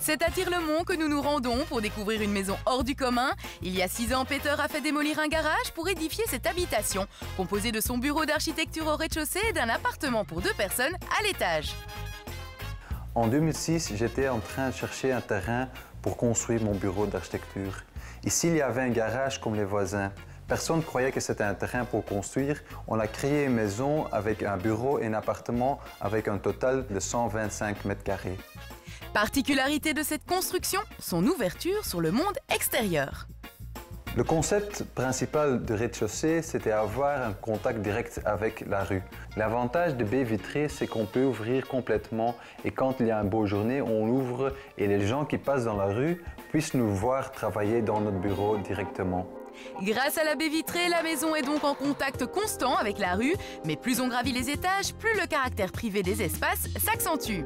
C'est à Tirlemont que nous nous rendons pour découvrir une maison hors du commun. Il y a 6 ans, Peter a fait démolir un garage pour édifier cette habitation, composée de son bureau d'architecture au rez-de-chaussée et d'un appartement pour 2 personnes à l'étage. En 2006, j'étais en train de chercher un terrain pour construire mon bureau d'architecture. Ici, il y avait un garage comme les voisins. Personne ne croyait que c'était un terrain pour construire. On a créé une maison avec un bureau et un appartement avec un total de 125 mètres carrés. Particularité de cette construction, son ouverture sur le monde extérieur. Le concept principal de rez-de-chaussée, c'était avoir un contact direct avec la rue. L'avantage de baies vitrées, c'est qu'on peut ouvrir complètement et quand il y a une beau journée, on ouvre et les gens qui passent dans la rue puissent nous voir travailler dans notre bureau directement. Grâce à la baie vitrée, la maison est donc en contact constant avec la rue, mais plus on gravit les étages, plus le caractère privé des espaces s'accentue.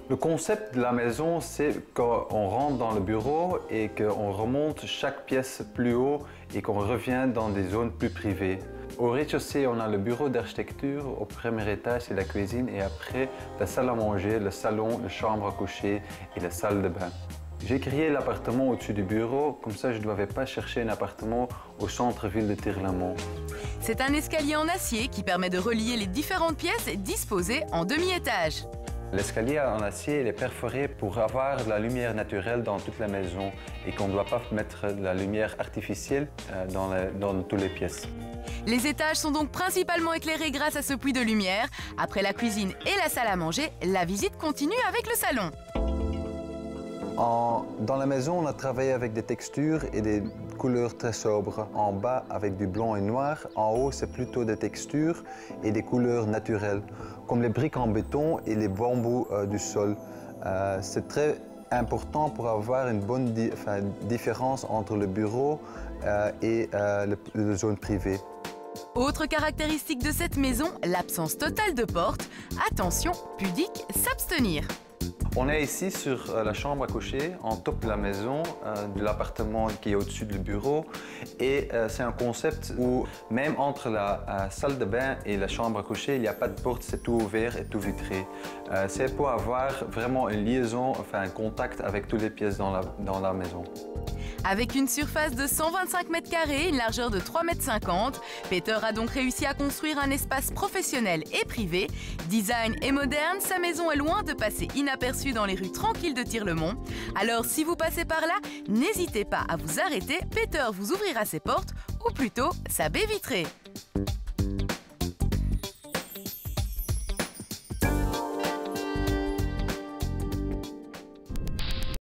Le concept de la maison, c'est qu'on rentre dans le bureau et qu'on remonte chaque pièce plus haut et qu'on revient dans des zones plus privées. Au rez-de-chaussée, on a le bureau d'architecture, au premier étage, c'est la cuisine et après, la salle à manger, le salon, la chambre à coucher et la salle de bain. J'ai créé l'appartement au-dessus du bureau, comme ça je ne devais pas chercher un appartement au centre-ville de Tirlemont. C'est un escalier en acier qui permet de relier les différentes pièces disposées en demi-étage. L'escalier en acier il est perforé pour avoir de la lumière naturelle dans toute la maison et qu'on ne doit pas mettre de la lumière artificielle dans toutes les pièces. Les étages sont donc principalement éclairés grâce à ce puits de lumière. Après la cuisine et la salle à manger, la visite continue avec le salon. Dans la maison, on a travaillé avec des textures et des couleurs très sobres. En bas, avec du blanc et noir. En haut, c'est plutôt des textures et des couleurs naturelles, comme les briques en béton et les bambous du sol. C'est très important pour avoir une bonne différence entre le bureau et la zone privée. Autre caractéristique de cette maison, l'absence totale de porte. Attention, pudique, s'abstenir. On est ici sur la chambre à coucher, en top de la maison, de l'appartement qui est au-dessus du bureau. Et c'est un concept où même entre la salle de bain et la chambre à coucher, il n'y a pas de porte, c'est tout ouvert et tout vitré. C'est pour avoir vraiment une liaison, enfin un contact avec toutes les pièces dans la maison. Avec une surface de 125 mètres carrés et une largeur de 3,50 m, Peter a donc réussi à construire un espace professionnel et privé. Design et moderne, sa maison est loin de passer inaperçue dans les rues tranquilles de Tirlemont. Alors si vous passez par là, n'hésitez pas à vous arrêter, Peter vous ouvrira ses portes, ou plutôt sa baie vitrée.